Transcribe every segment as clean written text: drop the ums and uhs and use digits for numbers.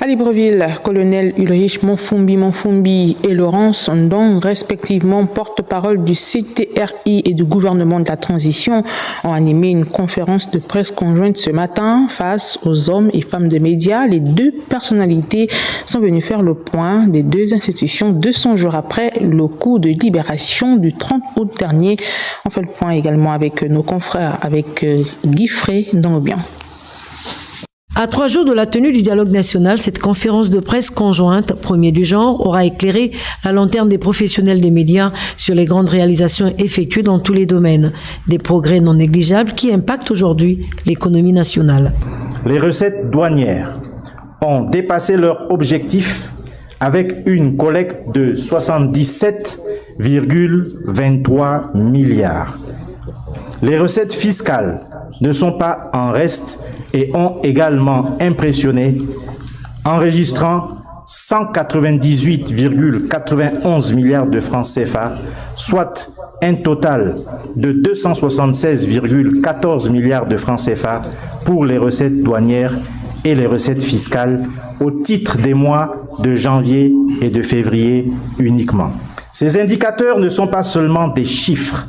À Libreville, colonel Ulrich Monfumbi et Laurence Ndong, respectivement porte-parole du CTRI et du gouvernement de la transition, ont animé une conférence de presse conjointe ce matin face aux hommes et femmes de médias. Les deux personnalités sont venues faire le point des deux institutions 200 jours après le coup de libération du 30 août dernier. On fait le point également avec nos confrères, avec Guy Frey dans Obian. À 3 jours de la tenue du dialogue national, cette conférence de presse conjointe, premier du genre, aura éclairé la lanterne des professionnels des médias sur les grandes réalisations effectuées dans tous les domaines, des progrès non négligeables qui impactent aujourd'hui l'économie nationale. Les recettes douanières ont dépassé leur objectif avec une collecte de 77,23 milliards. Les recettes fiscales ne sont pas en reste et ont également impressionné, enregistrant 198,91 milliards de francs CFA, soit un total de 276,14 milliards de francs CFA pour les recettes douanières et les recettes fiscales au titre des mois de janvier et de février uniquement. Ces indicateurs ne sont pas seulement des chiffres.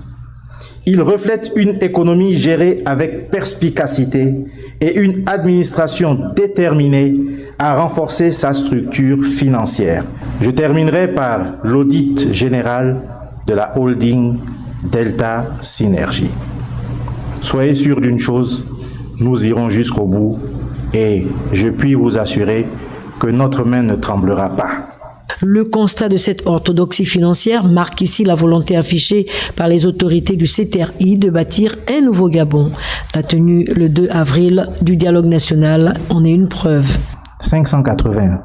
Ils reflètent une économie gérée avec perspicacité et une administration déterminée à renforcer sa structure financière. Je terminerai par l'audit général de la holding Delta Synergie. Soyez sûrs d'une chose, nous irons jusqu'au bout et je puis vous assurer que notre main ne tremblera pas. Le constat de cette orthodoxie financière marque ici la volonté affichée par les autorités du CTRI de bâtir un nouveau Gabon. La tenue le 2 avril du dialogue national en est une preuve. 580,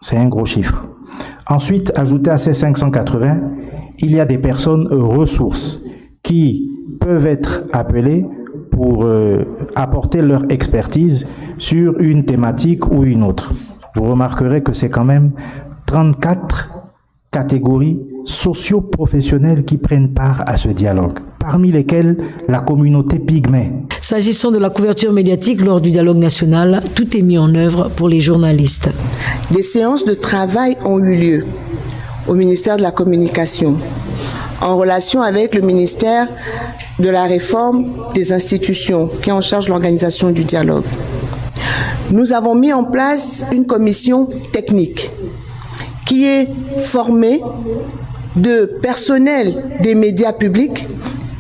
c'est un gros chiffre. Ensuite, ajouté à ces 580, il y a des personnes ressources qui peuvent être appelées pour apporter leur expertise sur une thématique ou une autre. Vous remarquerez que c'est quand même 34 catégories socio-professionnelles qui prennent part à ce dialogue, parmi lesquelles la communauté pygmée. S'agissant de la couverture médiatique lors du dialogue national, tout est mis en œuvre pour les journalistes. Des séances de travail ont eu lieu au ministère de la Communication, en relation avec le ministère de la Réforme des institutions qui est en charge de l'organisation du dialogue. Nous avons mis en place une commission technique qui est formée de personnel des médias publics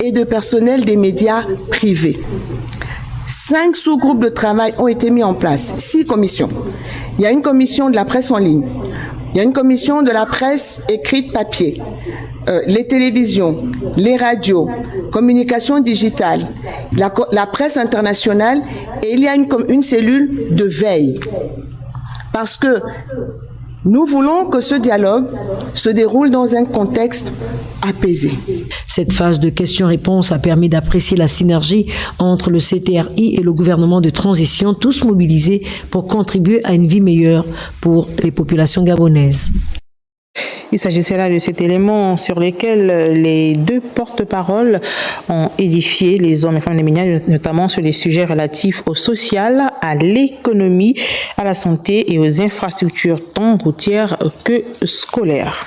et de personnel des médias privés. 5 sous-groupes de travail ont été mis en place, 6 commissions. Il y a une commission de la presse en ligne, il y a une commission de la presse écrite papier, les télévisions, les radios, communication digitale, la presse internationale, et il y a une cellule de veille. Parce que nous voulons que ce dialogue se déroule dans un contexte apaisé. Cette phase de questions-réponses a permis d'apprécier la synergie entre le CTRI et le gouvernement de transition, tous mobilisés pour contribuer à une vie meilleure pour les populations gabonaises. Il s'agissait là de cet élément sur lequel les deux porte-paroles ont édifié les hommes et femmes des médias, notamment sur les sujets relatifs au social, à l'économie, à la santé et aux infrastructures tant routières que scolaires.